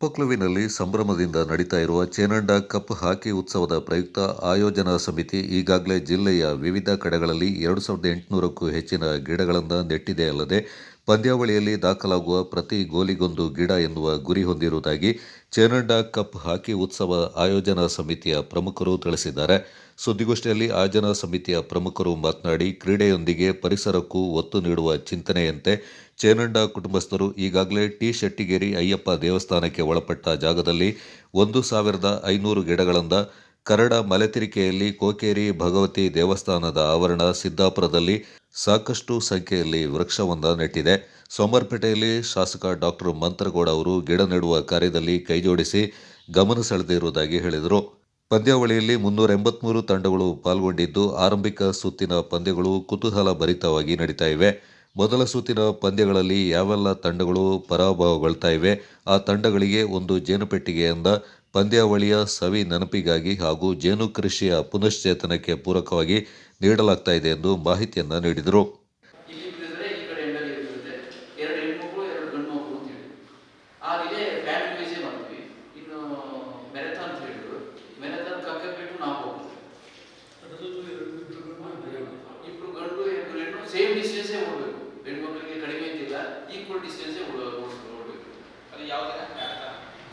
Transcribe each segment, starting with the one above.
ಉಪಕ್ಲುವಿನಲ್ಲಿ ಸಂಭ್ರಮದಿಂದ ನಡೀತಾ ಇರುವ ಚೇನಂಡ ಕಪ್ ಹಾಕಿ ಉತ್ಸವದ ಪ್ರಯುಕ್ತ ಆಯೋಜನಾ ಸಮಿತಿ ಈಗಾಗಲೇ ಜಿಲ್ಲೆಯ ವಿವಿಧ ಕಡೆಗಳಲ್ಲಿ 2800ಕ್ಕೂ ಹೆಚ್ಚಿನ ಗಿಡಗಳನ್ನು ನೆಟ್ಟಿದೆ ಅಲ್ಲದೆ ಪಂದ್ಯಾವಳಿಯಲ್ಲಿ ದಾಖಲಾಗುವ ಪ್ರತಿ ಗೋಲಿಗೊಂದು ಗಿಡ ಎನ್ನುವ ಗುರಿ ಹೊಂದಿರುವುದಾಗಿ ಚೇನಂಡ ಕಪ್ ಹಾಕಿ ಉತ್ಸವ ಆಯೋಜನಾ ಸಮಿತಿಯ ಪ್ರಮುಖರು ತಿಳಿಸಿದ್ದಾರೆ. ಸುದ್ದಿಗೋಷ್ಠಿಯಲ್ಲಿ ಆಯೋಜನಾ ಸಮಿತಿಯ ಪ್ರಮುಖರು ಮಾತನಾಡಿ, ಕ್ರೀಡೆಯೊಂದಿಗೆ ಪರಿಸರಕ್ಕೂ ಒತ್ತು ನೀಡುವ ಚಿಂತನೆಯಂತೆ ಚೇನಂಡ ಕುಟುಂಬಸ್ಥರು ಈಗಾಗಲೇ ಟಿ. ಶೆಟ್ಟಿಗೇರಿ ಅಯ್ಯಪ್ಪ ದೇವಸ್ಥಾನಕ್ಕೆ ಒಳಪಟ್ಟ ಜಾಗದಲ್ಲಿ 1,500 ಗಿಡಗಳಿಂದ ಕರಡ ಮಲೆತಿರಿಕೆಯಲ್ಲಿ ಕೋಕೇರಿ ಭಗವತಿ ದೇವಸ್ಥಾನದ ಆವರಣ ಸಿದ್ದಾಪುರದಲ್ಲಿ ಸಾಕಷ್ಟು ಸಂಖ್ಯೆಯಲ್ಲಿ ವೃಕ್ಷವೊಂದ ನೆಟ್ಟಿದೆ. ಸೋಮವಾರಪೇಟೆಯಲ್ಲಿ ಶಾಸಕ ಡಾ. ಮಂತ್ರಗೌಡ ಅವರು ಗಿಡ ನೆಡುವ ಕಾರ್ಯದಲ್ಲಿ ಕೈಜೋಡಿಸಿ ಗಮನ ಸೆಳೆದಿರುವುದಾಗಿ ಹೇಳಿದರು. ಪಂದ್ಯಾವಳಿಯಲ್ಲಿ 383 ತಂಡಗಳು ಪಾಲ್ಗೊಂಡಿದ್ದು, ಆರಂಭಿಕ ಸುತ್ತಿನ ಪಂದ್ಯಗಳು ಕುತೂಹಲ ಭರಿತವಾಗಿ ನಡೀತಾ ಇವೆ. ಮೊದಲ ಸುತ್ತಿನ ಪಂದ್ಯಗಳಲ್ಲಿ ಯಾವೆಲ್ಲ ತಂಡಗಳು ಪರಾಭವಗೊಳ್ತಾ ಇವೆ, ಆ ತಂಡಗಳಿಗೆ ಒಂದು ಜೇನುಪೆಟ್ಟಿಗೆಯಿಂದ ಪಂದ್ಯಾವಳಿಯ ಸವಿ ನೆನಪಿಗಾಗಿ ಹಾಗೂ ಜೇನು ಕೃಷಿಯ ಪುನಶ್ಚೇತನಕ್ಕೆ ಪೂರಕವಾಗಿ ನೀಡಲಾಗ್ತಾ ಇದೆ ಎಂದು ಮಾಹಿತಿಯನ್ನ ನೀಡಿದರು. ಈಕ್ವಲ್ ಡಿಸ್ಟೆನ್ಸ್ ಓಡಬೇಕು. ಅದು ಯಾವುದೇ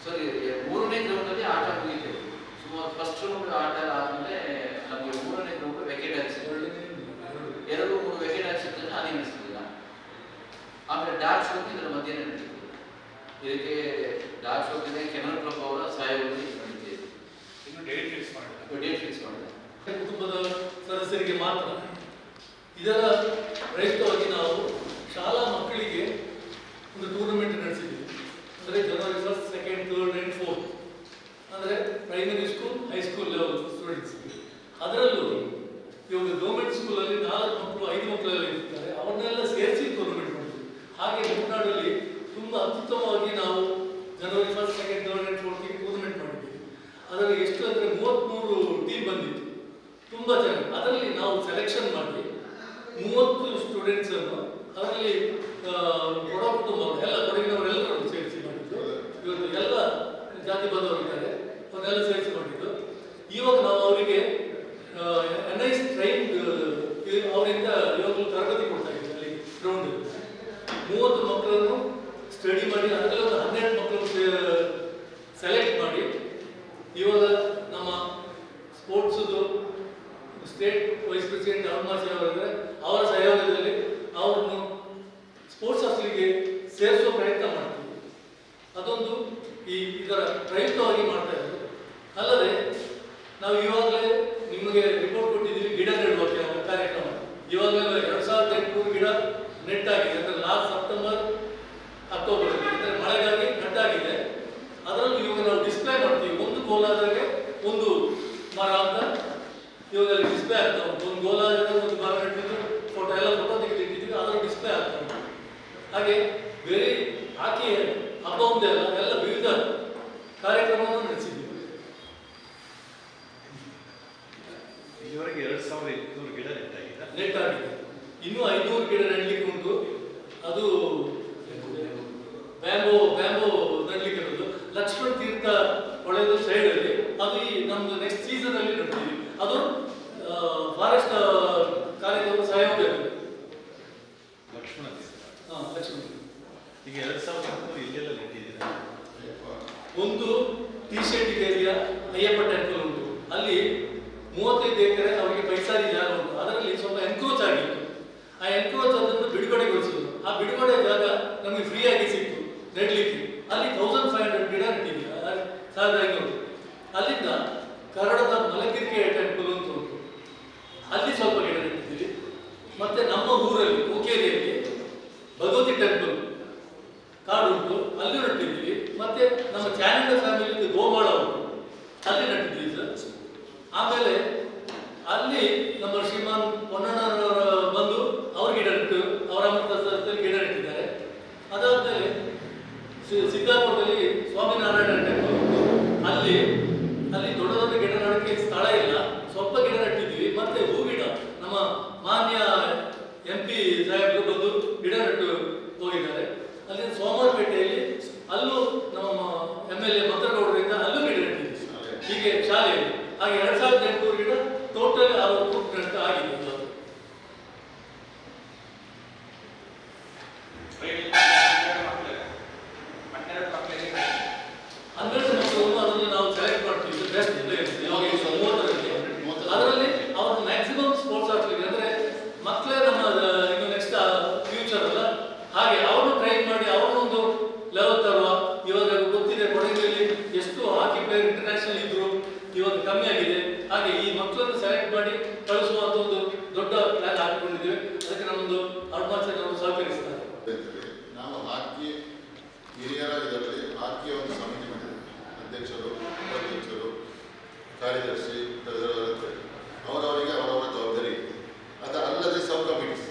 ಸರಿ, ಮೂರನೇ ಗ್ರೌಂಡಲ್ಲಿ ಆಟ ಮುಗಿತೇವೆ. ಸುಮಾರು ಫಸ್ಟ್ ರೌಂಡ್ ಆಟ ಆದಮೇಲೆ ನಮಗೆ ಮೂರನೇ ಗ್ರೌಂಡ್ ವೆಕೆಟ್ ಹಾಕ್ಸಿದ್ರು. 2-3 ವೆಕೆಟ್ ಹಾಕ್ಸಿದ್ರೆ ಅದೇ ಅನಿಸ್ತಿಲ್ಲ. ಆಮೇಲೆ ಡಾರ್ಕ್ ಶೋಕ್ ಇದರ ಮಧ್ಯೆ ನಡೀತಿದೆ. ಇದಕ್ಕೆ ಡಾರ್ಕ್ ಶೋಕ್ ಇದೆ, ಕೆನಲ್ ಕ್ಲಬ್ ಅವರ ಸಹಾಯದಲ್ಲಿ ನಡೀತಿದೆ. ಇನ್ನು ಡೇಟ್ ಫಿಕ್ಸ್ ಮಾಡಿದೆ. ಕುಟುಂಬದ ಸದಸ್ಯರಿಗೆ ಮಾತ್ರ. ಇದರ ಪ್ರಯುಕ್ತವಾಗಿ ನಾವು ಶಾಲಾ ಮಕ್ಕಳಿಗೆ ಒಂದು ಟೂರ್ನಮೆಂಟ್ ನಡೆಸಿದ್ವಿ. ಅಂದರೆ ಜನವರಿ 1, 2, 3 and 4 ಅಂದರೆ primary school, high school level students. ಅದರಲ್ಲೂ ಇವಾಗ ಗೌರ್ಮೆಂಟ್ ಸ್ಕೂಲಲ್ಲಿ 4 ಮಕ್ಕಳು 5 ಮಕ್ಕಳೆಲ್ಲ ಇರ್ತಾರೆ, ಅವನ್ನೆಲ್ಲ ಸೇರಿಸಿ ಟೂರ್ನಮೆಂಟ್ ಮಾಡಿದ್ವಿ. ಹಾಗೆ ಮುನ್ನಾಡಲ್ಲಿ ತುಂಬ ಅತ್ಯುತ್ತಮವಾಗಿ ನಾವು ಜನವರಿ 1, 2, 3 and 4 ಟೂರ್ನಮೆಂಟ್ ಮಾಡಿದ್ವಿ. ಅದರಲ್ಲಿ ಎಷ್ಟು ಅಂದರೆ 33 ಟೀಮ್ ಬಂದಿತ್ತು, ತುಂಬ ಚೆನ್ನಾಗಿ. ಅದರಲ್ಲಿ ನಾವು ಸೆಲೆಕ್ಷನ್ ಮಾಡಿ 30 ಸ್ಟೂಡೆಂಟ್ಸನ್ನು ಅದರಲ್ಲಿ ಕೊಡ ಕುಟುಂಬವರು ಎಲ್ಲ ಕೊಡಗಿನವರೆಲ್ಲರೂ ಸೇರಿಸಿ ಮಾಡಿದ್ದು. ಇವತ್ತು ಎಲ್ಲ ಜಾತಿ ಬಂದವರಿದ್ದಾರೆ, ಅವನ್ನೆಲ್ಲ ಸೇರಿಸಿ ಮಾಡಿದ್ದು. ಇವಾಗ ನಾವು ಅವರಿಗೆ NIS ಟ್ರೈನ್ ಅವರಿಂದ ಇವಾಗಲೂ ತರಬೇತಿ ಕೊಡ್ತಾ ಇದ್ದೀವಿ. ಅಲ್ಲಿ ಗ್ರೌಂಡ್ 30 ಮಕ್ಕಳನ್ನು ಸ್ಟಡಿ ಮಾಡಿ ಅದರಲ್ಲಿ ಒಂದು 12 ಮಕ್ಕಳು ಸೆಲೆಕ್ಟ್ ಮಾಡಿ ಇವಾಗ ನಮ್ಮ ಸ್ಪೋರ್ಟ್ಸ್ದು ಸ್ಟೇಟ್ ವೈಸ್ ಪ್ರೆಸಿಡೆಂಟ್ ಅರುಣಾಚಿ ಅವರಿದ್ದಾರೆ, ಅವರ ಸಹಯೋಗದಲ್ಲಿ ಅವರನ್ನು ಸ್ಪೋರ್ಟ್ಸ್ ಹಾಸ್ಟೆಲ್ಗೆ ಸೇರಿಸುವ ಪ್ರಯತ್ನ ಮಾಡ್ತೀವಿ. ಅದೊಂದು ಇದರ ಪ್ರಯುಕ್ತವಾಗಿ ಮಾಡ್ತಾ ಇರೋದು. ಅಲ್ಲದೆ ನಾವು ಇವಾಗಲೇ ನಿಮಗೆ ರಿಪೋರ್ಟ್ ಕೊಟ್ಟಿದ್ದೀವಿ ಗಿಡ ನೆಡುವ ಕಾರ್ಯಕ್ರಮ. ಇವಾಗಲೇ 2800 ಗಿಡ ನೆಟ್ಟಾಗಿದೆ. ಅಂದರೆ ಲಾಸ್ಟ್ ಸೆಪ್ಟೆಂಬರ್ ಅಕ್ಟೋಬರಲ್ಲಿ, ಅಂದರೆ ಮಳೆಗಾಗಿ ನೆಟ್ಟಾಗಿದೆ. ಅದರಲ್ಲೂ ಇವಾಗ ನಾವು ಡಿಸ್ಪ್ಲೇ ಮಾಡ್ತೀವಿ. ಒಂದು ಗೋಲಾದರೆ ಒಂದು ಮರ ಅಂತ ಇವಾಗ ಡಿಸ್ಪ್ಲೇ ಆಗ್ತಾ ಉಂಟು. ಒಂದು ಗೋಲಾದರೆ ಒಂದು ಮರ ನೆಟ್ಟಿದ್ದು ಫೋಟೋ ತೆಗೆದಿಟ್ಟಿದ್ದೀವಿ, ಅದರ ಡಿಸ್ಪ್ಲೇ ಆಗ್ತಾ ಉಂಟು. ಹಾಗೆ ಬೇರೆ ಆಕೆ ಹಬ್ಬ ಒಂದೇ ಅಲ್ಲ, ಎಲ್ಲ ವಿವಿಧ ಕಾರ್ಯಕ್ರಮವನ್ನು ನಡೆಸಿದ್ದೀವಿ. ಇಲ್ಲಿವರೆಗೆ 2800 ಗಿಡ ನೆಟ್ಟಾಗಿದೆ. ಇನ್ನೂ 500 ಗಿಡ ನೆಡಲಿಕ್ಕೆ ಉಂಟು. ಅದು ಬ್ಯಾಂಬೋ ನೆಡಲಿಕ್ಕೆ ಇರೋದು ಲಕ್ಷ್ಮಣ ತೀರ್ಥ ಹೊಳೆದು ಸೈಡಲ್ಲಿ. ಅದು ನಮ್ದು ನೆಕ್ಸ್ಟ್ ಸೀಸನ್ ಅಲ್ಲಿ ನೆಡ್ತೀವಿ. ಅದು ಫಾರೆಸ್ಟ್ ಕಾರ್ಯಕ್ರಮ ಸಹಯೋಗ ಲಕ್ಷ್ಮಣ ಈಗ 2000 ಇಲ್ಲೆಲ್ಲ ನೆಟ್ಟಿದ್ದೀರಾ. ಒಂದು ಟಿ. ಶೆಟ್ಟಿಗೇರಿಯ ಅಯ್ಯಪ್ಪ ಟೆಂಪಲ್ ಉಂಟು. ಅಲ್ಲಿ 35 ಎಕರೆ ಅವರಿಗೆ ಪೈಸಾರಿ ಜಾಗ ಉಂಟು. ಅದರಲ್ಲಿ ಸ್ವಲ್ಪ ಎನ್ಕ್ರೋಚ್ ಆಗಿತ್ತು. ಆ ಎನ್ಕ್ರೋಚ್ ಅದನ್ನು ಬಿಡುಗಡೆಗೊಳಿಸಿದ್ರು. ಆ ಬಿಡುಗಡೆ ಜಾಗ ನಮಗೆ ಫ್ರೀಯಾಗಿ ಸಿಕ್ತು ನೆಡಲಿಕ್ಕೆ. ಅಲ್ಲಿ 1500 ಗಿಡ ನೆಟ್ಟಿದ್ದೀವಿ, 1500. ಅಲ್ಲಿಂದ ಕರಡದ ಮಲಕಿರಿಕೆ ಟೆಂಪಲ್ ಅಂತ ಉಂಟು, ಅಲ್ಲಿ ಸ್ವಲ್ಪ ಗಿಡ ನೆಟ್ಟಿದ್ದೀವಿ. ಮತ್ತೆ ನಮ್ಮ ಊರಲ್ಲಿ ಕೋಕೇರಿಯಲ್ಲಿ ಭಗವತಿ ಟೆಂಪಲ್ ಕಾಡು ಉಂಟು, ಅಲ್ಲಿ ನೆಟ್ಟಿದ್ದೀವಿ. ಮತ್ತೆ ನಮ್ಮ ಚಾನಿಂದ ಫ್ಯಾಮಿಲಿ ಗೋಮಾಳ ಉಂಟು, ಅಲ್ಲಿ ನೆಟ್ಟಿದ್ದೀವಿ ಸರ್. ಆಮೇಲೆ ಅಲ್ಲಿ ನಮ್ಮ ಶ್ರೀಮಾನ್ ಪೊನ್ನಣ್ಣನವರ ಬಂದು ಅವ್ರ ಗಿಡ ನೆಟ್ಟು ಅವರ ಅಮೃತಸರದಲ್ಲಿ ಗಿಡ ನೆಟ್ಟಿದ್ದಾರೆ. ಅದಾದ್ಮೇಲೆ ಸಿದ್ದಾಪುರದಲ್ಲಿ ಸ್ವಾಮಿನಾರಾಯಣ ಟೆಂಪಲ್ ಉಂಟು. ಅಲ್ಲಿ ದೊಡ್ಡ ದೊಡ್ಡ ಗಿಡ ನೆಡಕ್ಕೆ ಸ್ಥಳ ಇಲ್ಲ, ಸ್ವಲ್ಪ ಗಿಡ ನೆಟ್ಟಿದ್ದೀವಿ. ಮತ್ತೆ ಹೂ ಗಿಡ ನಮ್ಮ ಮಾನ್ಯ MP ಸಾಹೇಬರು ಬಂದು ಗಿಡ ನೆಟ್ಟು ಹೋಗಿದ್ದಾರೆ. ಅಲ್ಲಿ ಸೋಮವಾರಪೇಟೆಯಲ್ಲಿ ಅಲ್ಲೂ ನಮ್ಮ MLA ಮಂತ್ರಗೌಡರಿಂದ ಅಲ್ಲೂ ಗಿಡ ನೆಟ್ಟಿದ್ದೀವಿ. ಹೀಗೆ ಶಾಲೆಯಲ್ಲಿ ಹಾಗೆ 2800 ಗಿಡ ಟೋಟಲ್ ಅವರು ನೆಟ್ಟು ಆಗಿದೆ. ಹನ್ನೆರಡು ಮಕ್ಕಳನ್ನು ಅದನ್ನು ನಾವು ಸೆಲೆಕ್ಟ್ ಮಾಡ್ತೀವಿ ಬೆಸ್ಟ್ ಪ್ಲೇಯರ್ಸ್. ಇವಾಗ 30ರಲ್ಲಿ ಅದರಲ್ಲಿ ಅವರು ಮ್ಯಾಕ್ಸಿಮಮ್ ಸ್ಪೋರ್ಟ್ಸ್ ಆಡ್ಲಿಕ್ಕೆ ಅಂದರೆ ಮಕ್ಕಳೇ ನಮ್ಮ ಇನ್ನು ನೆಕ್ಸ್ಟ್ ಫ್ಯೂಚರ್ ಅಲ್ಲ, ಹಾಗೆ ಅವ್ರನ್ನು ಟ್ರೈನ್ ಮಾಡಿ ಅವ್ರನ್ನೊಂದು ಲೆವೆಲ್ ತರುವ. ಇವಾಗ ಗೊತ್ತಿದೆ ಕೊಡಗಿನಲ್ಲಿ ಎಷ್ಟು ಹಾಕಿ ಪ್ಲೇಯರ್ ಇಂಟರ್ನ್ಯಾಷನಲ್ ಇದ್ರು, ಇವಾಗ ಕಮ್ಮಿ ಆಗಿದೆ. ಹಾಗೆ ಈ ಮಕ್ಕಳನ್ನು ಸೆಲೆಕ್ಟ್ ಮಾಡಿ ಕಳಿಸುವಂತ ಒಂದು ದೊಡ್ಡ ಪ್ಲಾನ್ ಹಾಕಿಕೊಂಡಿದ್ದೇವೆ. ಅದಕ್ಕೆ ನಮ್ಮೊಂದು ಅಡ್ವಾನ್ಸ್ ನಾವು ಸಹಕರಿಸ್ತಾರೆ. ನಾವು ಹಾಕಿ ಹಿರಿಯರ ಇದರಲ್ಲಿ ಹಾಕಿ ಒಂದು ಸಮಿತಿ ಮಾಡಿದ್ದೇವೆ. ಅಧ್ಯಕ್ಷರು, ಉಪಾಧ್ಯಕ್ಷರು, ಕಾರ್ಯದರ್ಶಿ, ಅವರವರಿಗೆ ಅವರವರ ಜವಾಬ್ದಾರಿ ಇದೆ. ಅದಲ್ಲದೆ ಸಬ್ ಕಮಿಟೀಸ್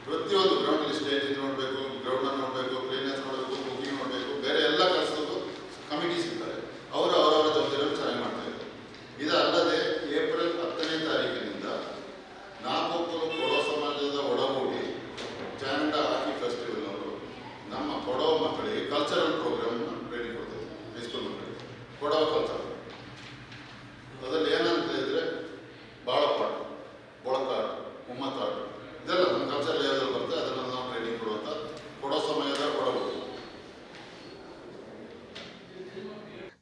ಪ್ರತಿಯೊಂದು ಗ್ರೌಂಡಲ್ಲಿ ಸ್ಟೇಜ್ ನೋಡಬೇಕು, ಗ್ರೌಂಡನ್ನು ನೋಡಬೇಕು, ಕ್ಲೀನೆಸ್ ನೋಡಬೇಕು, ಕುಕಿಂಗ್ ನೋಡಬೇಕು, ಬೇರೆ ಎಲ್ಲ ಕೆಲಸಕ್ಕೂ ಕಮಿಟೀಸ್ ಇರ್ತಾರೆ. ಅವರು ಅವರವರ ಜವಾಬ್ದಾರಿಯನ್ನು ಚೆನ್ನಾಗಿ ಮಾಡ್ತಾ ಇದ್ದಾರೆ. ಇದಲ್ಲದೆ ಏಪ್ರಿಲ್ 10ನೇ ತಾರೀಕಿನಿಂದ ನಾಪೋಕಲು ಕೊಡೋ ಸಮಾಜದ ಒಡಗೂಡಿ ಚಾನಂಡ ಹಾಕಿ ಫೆಸ್ಟಿವಲ್ ಅವರು ನಮ್ಮ ಕೊಡವ ಮಕ್ಕಳಿಗೆ ಕಲ್ಚರಲ್ ಪ್ರೋಗ್ರಾಮ್ನ ಟ್ರೈನಿಂಗ್ ಕೊಡ್ತಾರೆ. ಹೈಸ್ಕೂಲ್ ಮಕ್ಕಳಿಗೆ ಕೊಡವ ಕಲ್ಚರ್ ಅದರಲ್ಲಿ ಏನಂತ ಹೇಳಿದರೆ ಬಾಳಪಾಟ, ಮೊಳಕಾಟ, ಮುಮ್ಮತ್ತಾಟ ಇದೆಲ್ಲ ನಮ್ಮ ಕಲ್ಚರ್ ಯಾವ್ದಾದ್ರು ಬರ್ತದೆ ಅದನ್ನು ನಾವು ಟ್ರೈನಿಂಗ್ ಕೊಡುವಂಥ ಕೊಡೋ ಸಮಯದ ಒಡಗೂಡಿ.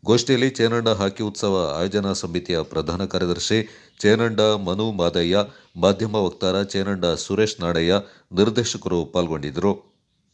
ಗೋಷ್ಠಿಯಲ್ಲಿ ಚೇನಂಡ ಹಾಕಿ ಉತ್ಸವ ಆಯೋಜನಾ ಸಮಿತಿಯ ಪ್ರಧಾನ ಕಾರ್ಯದರ್ಶಿ ಚೇನಂಡ ಮನು ಮಾದಯ್ಯ, ಮಾಧ್ಯಮ ವಕ್ತಾರ ಚೇನಂಡ ಸುರೇಶ್ ನಾಡಯ್ಯ, ನಿರ್ದೇಶಕರು ಪಾಲ್ಗೊಂಡಿದ್ದರು.